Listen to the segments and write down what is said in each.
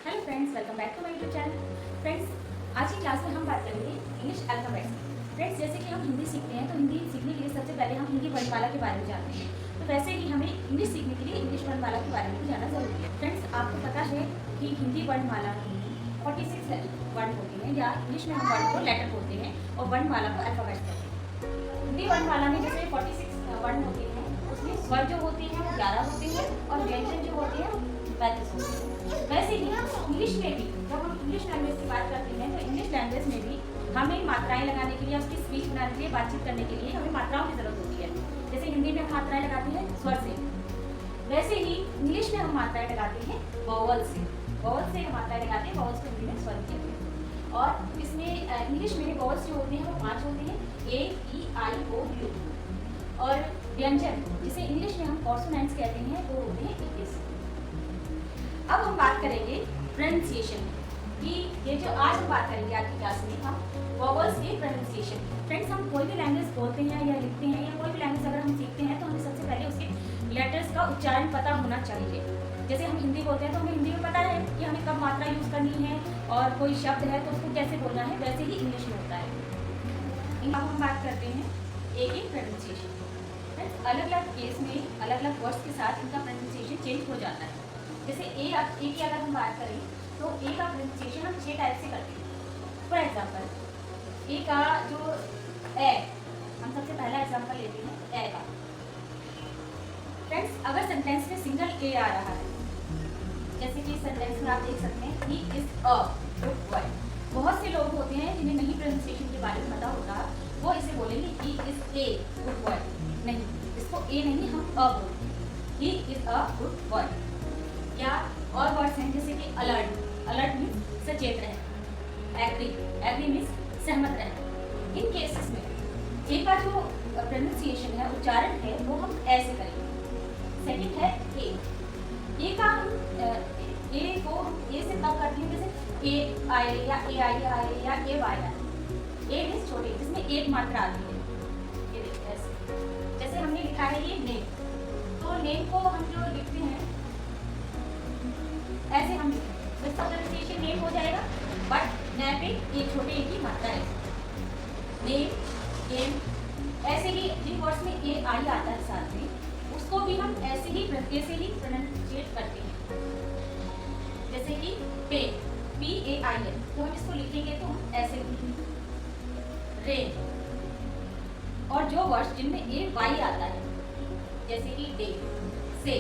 Hello friends, welcome back to my YouTube channel. Friends, आज की class में हम बात करेंगे इंग्लिश अल्फ़ाबेट्स की। फ्रेंड्स, जैसे कि हम हिंदी सीखते हैं तो हिंदी सीखने के लिए सबसे पहले हम हिंदी वर्णमाला के बारे में जानते हैं। तो वैसे ही हमें इंग्लिश सीखने के लिए इंग्लिश वर्णमाला के बारे में भी जानना ज़रूरी है। फ्रेंड्स, आपको पता है कि हिंदी वर्णमाला की 46 वर्ण होती हैं, या इंग्लिश में हम वर्ण को लेटर बोलते हैं और वर्णमाला को अल्फ़ाबेट्स कहते हैं। हिंदी वर्णमाला में जैसे 46 वर्ण होते हैं, उसमें स्वर जो होते हैं वो 11 होते हैं और व्यंजन जो होते हैं वो 35 होते हैं। वैसे ही इंग्लिश में भी जब हम इंग्लिश लैंग्वेज की बात करते हैं तो इंग्लिश लैंग्वेज में भी हमें मात्राएं लगाने के लिए, उसकी स्पीच बनाने के लिए, बातचीत करने के लिए हमें मात्राओं की जरूरत होती है। जैसे हिंदी में हम मात्राएं लगाते हैं स्वर से, वैसे ही इंग्लिश में हम मात्राएं लगाते हैं वोवल से। वोवल से हम मात्राएं लगाते हैं, वोवल्स को हिंदी में स्वर कहते हैं। और इसमें इंग्लिश में वोवल्स जो होते हैं वो 5 होते हैं, ए, ई, आई, ओ, यू। और व्यंजन जिसे इंग्लिश में हम कॉन्सोनेंट्स कहते हैं वो होते हैं 21। अब हम बात करेंगे प्रोनाउंसिएशन की। ये जो आज हम बात करेंगे आज की क्लास में, हम वोवल्स के प्रोनाउंसिएशन। फ्रेंड्स, हम कोई भी लैंग्वेज बोलते हैं या लिखते हैं या कोई भी लैंग्वेज अगर हम सीखते हैं तो हमें सबसे पहले उसके लेटर्स का उच्चारण पता होना चाहिए। जैसे हम हिंदी बोलते हैं तो हमें हिंदी में पता है कि हमें कब मात्रा यूज़ करनी है और कोई शब्द है तो उसको कैसे बोलना है, वैसे ही इंग्लिश में होता है। अब हम बात करते हैं एक एक प्रोनाउंसिएशन। फ्रेंड्स, अलग अलग केस में अलग अलग वर्ड्स के साथ इनका प्रोनाउंसिएशन चेंज हो जाता है। जैसे ए की अगर हम बात करें तो ए का प्रोनाउंसिएशन हम 6 टाइप से करते हैं। फॉर एग्जांपल, ए का जो ए, हम सबसे पहला एग्जांपल लेते हैं ए का। फ्रेंड्स, अगर सेंटेंस में सिंगल ए आ रहा है, जैसे कि सेंटेंस में आप देख सकते हैं he is a good boy. बहुत से लोग होते हैं जिन्हें नहीं प्रोनाउंसिएशन के बारे में पता होता, वो इसे बोलेंगे he is a good boy. नहीं, इसको ए नहीं, हम अ बोलते हैं, he is a good boy. या और वर्ड्स हैं जैसे कि अलर्ट। अलर्ट मीन्स सचेत रहे। एग्री, एग्री मीन्स सहमत रहे। इन केसेस में ए का जो प्रोनाउंसिएशन है, उच्चारण है, वो हम ऐसे करेंगे। सेकंड है ए। ए का हम ए को ए से तब करते हैं जैसे ए आए या ए आई आए या ए वाई आए। ए मीन्स छोटे, जिसमें एक मात्रा आती है। ये देखिए ऐसे, जैसे हमने लिखा है ये नेम, तो नेम को हम जो लिखते हैं ऐसे हम लिखेंगे, इसका प्रोनाउंसिएशन नेम हो जाएगा, बट यहाँ पे एक छोटे ए की मात्रा है। नेम, गेम, ऐसे ही जिन वर्ड्स में ए आई आता है साथ में, उसको भी हम ऐसे ही प्रोनाउंसिएट करते हैं। जैसे कि पे, पी ए आई है, तो हम इसको लिखेंगे तो हम ऐसे लिखेंगे रेन। और जो वर्ड्स जिनमें ए वाई आता है, जैसे कि डे, से,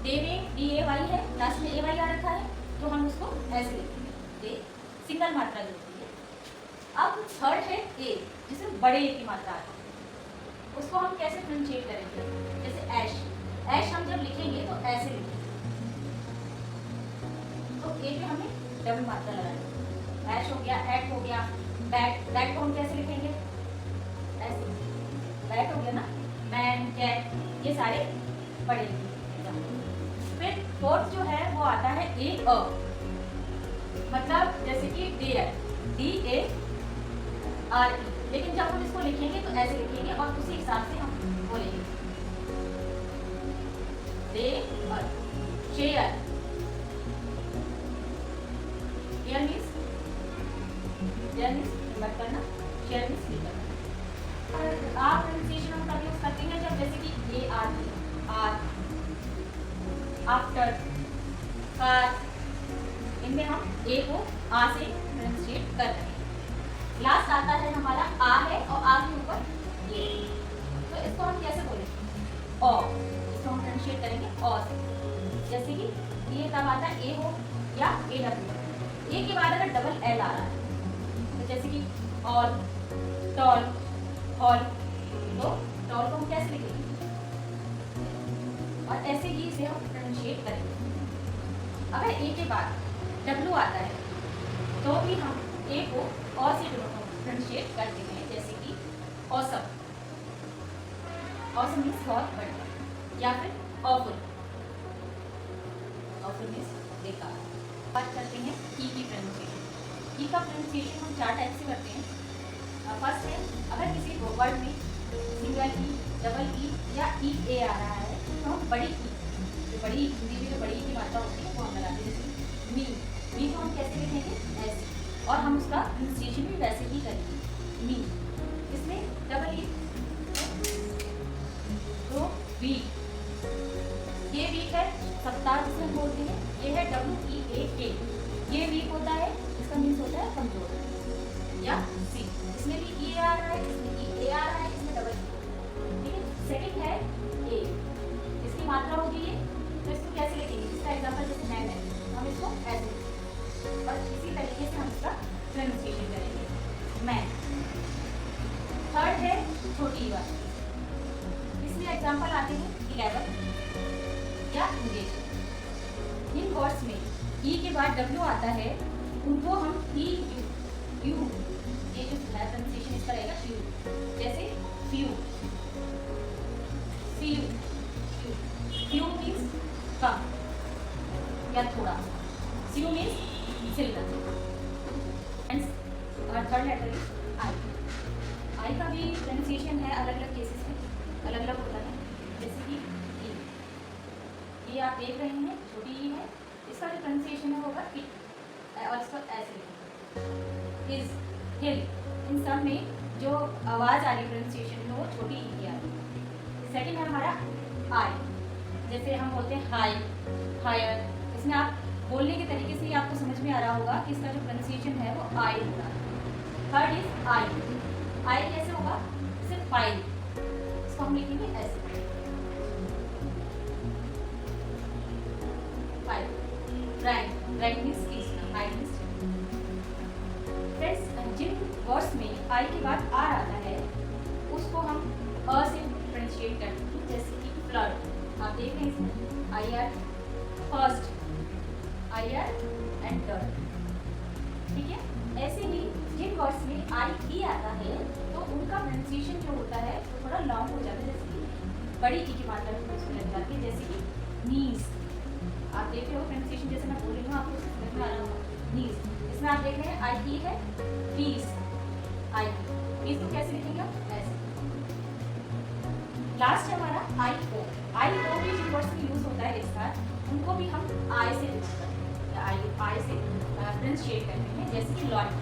डे में डी ए वाई है, लास्ट में ए वाई आ रखा है, तो हम उसको ऐसे लिखेंगे, डे, सिंगल मात्रा होती है। अब थर्ड है ए, जिसमें बड़े ए की मात्रा आती है, उसको हम कैसे प्रोनाउंसिएट करेंगे? जैसे ऐश। ऐश हम जब लिखेंगे तो ऐसे लिखेंगे, तो ए पे हमें डबल मात्रा लगानी। ऐश हो गया, एट हो गया, बैट। बैट को हम कैसे लिखेंगे? ऐसे। बैट हो गया ना, मैन, कैट, ये सारे बड़े। फिर फोर्थ जो है वो आता है ए अ, मतलब जैसे कि dare, D A R E, लेकिन जब हम इसको लिखेंगे तो ऐसे लिखेंगे और उसी हिसाब से हम बोलेंगे। दे अर, शेयर, शेयर मीन्स कन्वर्ट करना, शेयर मीन्स फिल करना। आप प्रोनाउंसिएशन हम तब यूज करते हैं जब जैसे कि A R E, R, after, car, इनमें हम ए को आ से प्रोनाउंसिएट कर रहे हैं। लास्ट आता है हमारा आ है और आ के ऊपर ए, तो इसको हम कैसे बोलेंगे? ओ, इसको हम प्रोनाउंसिएट करेंगे ओ से। जैसे कि ये तब आता है ए हो या ए डब्ल्यू। ए के बाद अगर डबल एल आ रहा है, तो जैसे कि ऑल, टॉल, हॉल, तो टॉल को हम कैसे लिखेंगे? और ऐसे ही इसे हम प्रोनाउंसिएट करेंगे। अगर ए के बाद डब्ल्यू आता है तो भी हम ए को और से प्रोनाउंसिएट करते हैं, जैसे कि ऑसम। ऑसम मीन्स बहुत बढ़िया, या फिर ऑफुल। ऑफुल मीन्स बेकार। बात करते हैं ई की प्रोनाउंसिएशन। ई का प्रोनाउंसिएशन हम 4 टाइप से करते हैं। फर्स्ट है, अगर किसी वर्ड में सिंगल ई, डबल ई या ई ए आ रहा है तो हम बड़ी ई, जो बड़ी हिंदी में जो बड़ी की मात्रा होती है वो हम लगाते हैं, जैसे मी, हम कैसे लिखेंगे, ऐसे, और हम उसका प्रोनाउंसिएशन भी वैसे ही करेंगे, मी। इसमें डबल ई, तो वीक, ये वीक है, सप्ताह जिसे हम बोलते हैं, ये है WEAK, ये वीक होता है, इसका मीन्स होता है कमजोर, या सी। इसमें भी ई आ रहा है, इसमें ई ए आ रहा है, इसमें डबल ई, ठीक है। सेकंड है ए, इसकी मात्रा होगी ये, तो इसको कैसे लिखेंगे, इसका एग्जांपल जैसे मैन है, हम इसको ऐसे लिखेंगे और इसी तरीके से हम इसका प्रोनाउंसिएशन करेंगे, मैन। थर्ड है छोटी वाली, इसमें एग्जांपल आते हैं 11 या इंगेज। इन वर्ड्स में ई के बाद डब्ल्यू आता है, उनको हम ई यू, ये जो है प्रोनाउंसिएशन इसका रहेगा यू, जैसे फ्यू, फ्यू, फ्यू मीन्स कम या थोड़ा, फ्यू मीन्स सिल्वर। और थर्ड लेटर इज आई। आई का भी प्रोनाउंसिएशन है अलग अलग केसेस में अलग अलग होता है, जैसे कि ये आप देख रहे हैं छोटी ई है, इसका जो प्रोनाउंसिएशन है होगा इट, और इसको ऐसे इज, हिल। इन सब में जो आवाज़ आ रही प्रोनाउंसिएशन में वो छोटी ई की आ रही है। सेकेंड है हमारा आई, जैसे हम बोलते हैं हाई, हायर, इसमें आप बोलने के तरीके से ही आपको समझ में आ रहा होगा कि इसका जो प्रोनाउंसिएशन है वो आई होगा। थर्ड इज आई, आई कैसे होगा, जैसे फाइल, इसको हम लिखेंगे ऐसे, फाइल। रैंक, रैंक मीन्स लिस्टना, हाई लिस्ट। फ्रेंड्स, जिन वर्ड्स में आई के बाद आर आता है उसको हम अ से डिफरेंशिएट करते हैं, जैसे कि फ्लड, आप देख रहे हैं इसमें I R first, I R and third, ठीक है। ऐसे ही जिन वर्ड्स में आई ई आता है तो उनका प्रोनाउंसिएशन जो होता है वो थोड़ा लॉन्ग हो जाता है, जैसे कि बड़ी ई की मात्रा उसमें लग जाती है, जैसे कि नीज। आप देख रहे हो प्रोनाउंसिएशन जैसे मैं बोल रही हूँ आपको समझ में आ रहा होगा, नीज। इसमें आप देख रहे हैं आई ई है, पीस, आई पीस को कैसे लिखेंगे आप, ऐसे। लास्ट है हमारा आई ओ। आई ओ भी जिन वर्ड्स में यूज होता है इसका, उनको भी हम आई से यूज करते हैं, आई से प्रोनाउंसिएट करते हैं, जैसे कि लॉन्ग,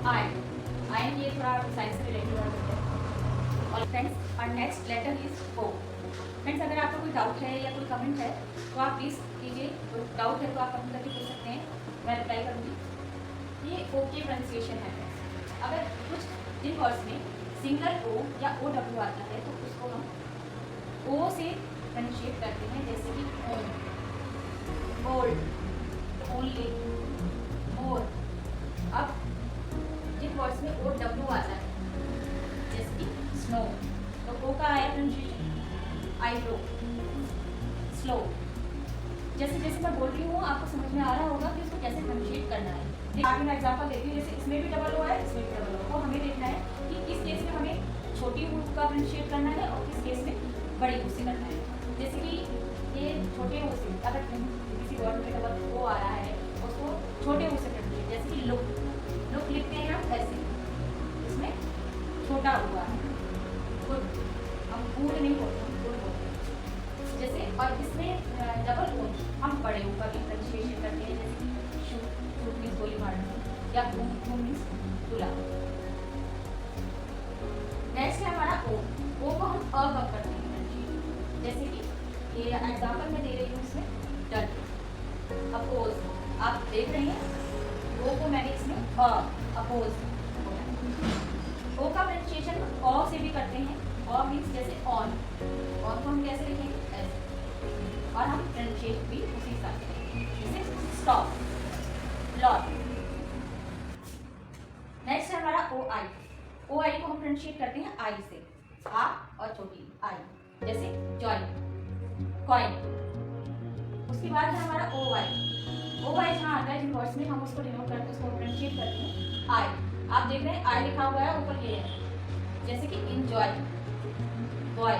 आई, आई ये थोड़ा साइंस से रिलेटेड वर्ड होता है। और फ्रेंड्स, और next letter is O. Friends, अगर आपको कोई डाउट है या कोई कमेंट है तो आप प्लीज़ कीजिए, कोई डाउट है तो आप कमेंट करके पूछ सकते हैं, मैं रिप्लाई करूँगी। ये ओ के प्रोनाउंसिएशन है फ्रेंड्स। अगर कुछ जिन वर्ड्स में सिंगल ओ या ओ डब्ल्यू आता है तो उसको हम ओ से प्रोनाउंसिएट करते हैं, जैसे कि ओन, ओल्ड, ओनली, मोर। अब जिन वर्ड्स में ओ डब्ल्यू आता है, जैसे कि स्नो, तो ओ का आया प्रोनाउंसिएशन आईब्रो, स्लो। जैसे जैसे मैं बोल रही हूँ आपको समझ में आ रहा होगा कि इसको कैसे प्रोनाउंसिएट करना है। आगे मैं एग्जांपल देती हूँ, जैसे इसमें भी डबल ओ है, इसमें भी डबल ओ, तो हमें देखना है कि किस केस में हमें छोटी ऊ का प्रोनाउंसिएट करना है और किस केस में बड़ी ऊ से करना है। जैसे कि ये छोटे ऊ से, अगर किसी वर्ड में डबल ओ आ रहा है उसको छोटे ऊ से प्रोनाउंसिएट, जैसे कि लुक, लुक लिखते हैं हम ऐसे, इसमें छोटा हुआ है, गुड, हम गुड नहीं बोलते, गुड बोलते हैं, जैसे। और इसमें डबल ओ हम बड़े ऊ का भी प्रोनाउंसिएशन करते हैं, जैसे कि शूट, शूट मीन्स गोली मारना, या घूम, घूम मीन्स गुलाब। नेक्स्ट है हमारा ओ। ओ को हम अ कब करते हैं प्रोनाउंसिएशन, जैसे कि ये एग्जांपल मैं दे रही हूँ इसमें, डन, अपोज, आप देख रहे हैं ओ को मैंने इसमें अपोज। ओ का प्रोनाउंसिएशन ओ से भी करते हैं, ओ मीन्स जैसे ऑन, ऑन को हम कैसे लिखेंगे, ऐसे, और हम प्रोनाउंसिएट भी उसी हिसाब से, जैसे स्टॉप, लॉट। नेक्स्ट है हमारा ओ आई। ओ आई को हम प्रोनाउंसिएट करते हैं आई से, आ और छोटी आई, जैसे जॉइन, कॉइन। उसके बाद है हमारा ओ वाई। ओ वाई जहाँ आता है जिन वर्ड्स में हम उसको डिनोट करते हैं, उसको प्रोनाउंसिएट करते हैं आई। आप देख रहे हैं आई लिखा हुआ है ऊपर, ये है, जैसे कि इंजॉय, बॉय।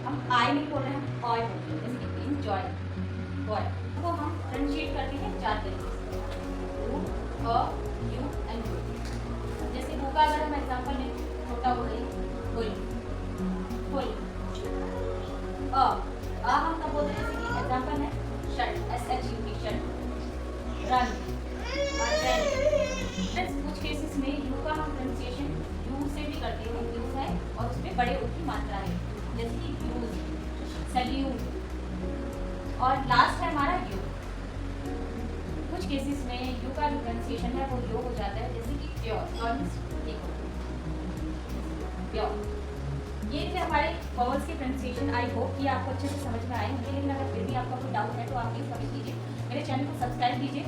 हम आई नहीं बोल रहे हैं, ऑय बोल रहे हैं, जैसे कि इंजॉय, बॉय। तो हम प्रोनाउंसिएट करते हैं 4 तरीके से, ऊ, अ, यू एंड यू। जैसे ऊ का अगर हम एग्जांपल लें, छोटा हो रही फुल, फुल। हम तब बोलते हैं, जैसे कि एग्जांपल है शर्ट, SHUT, शर्ट। रन, कुछ केसेस में यू का हम प्रोनाउंसिएशन यू से भी करते हैं, यू है और उसमें बड़े ऊ की मात्रा है, जैसे कि यूज, सल्यूट, और लास्ट है हमारा यू। कुछ केसेस में यू का जो प्रोनाउंसिएशन है वो यो हो जाता है, जैसे कि प्योर, प्योर। ये थे हमारे वर्ड्स के प्रोनाउंसिएशन। आई होप कि आपको अच्छे से समझ में आए होंगे, लेकिन अगर फिर भी आपका कोई डाउट है तो आप प्लीज़ कमेंट कीजिए, मेरे चैनल को सब्सक्राइब कीजिए।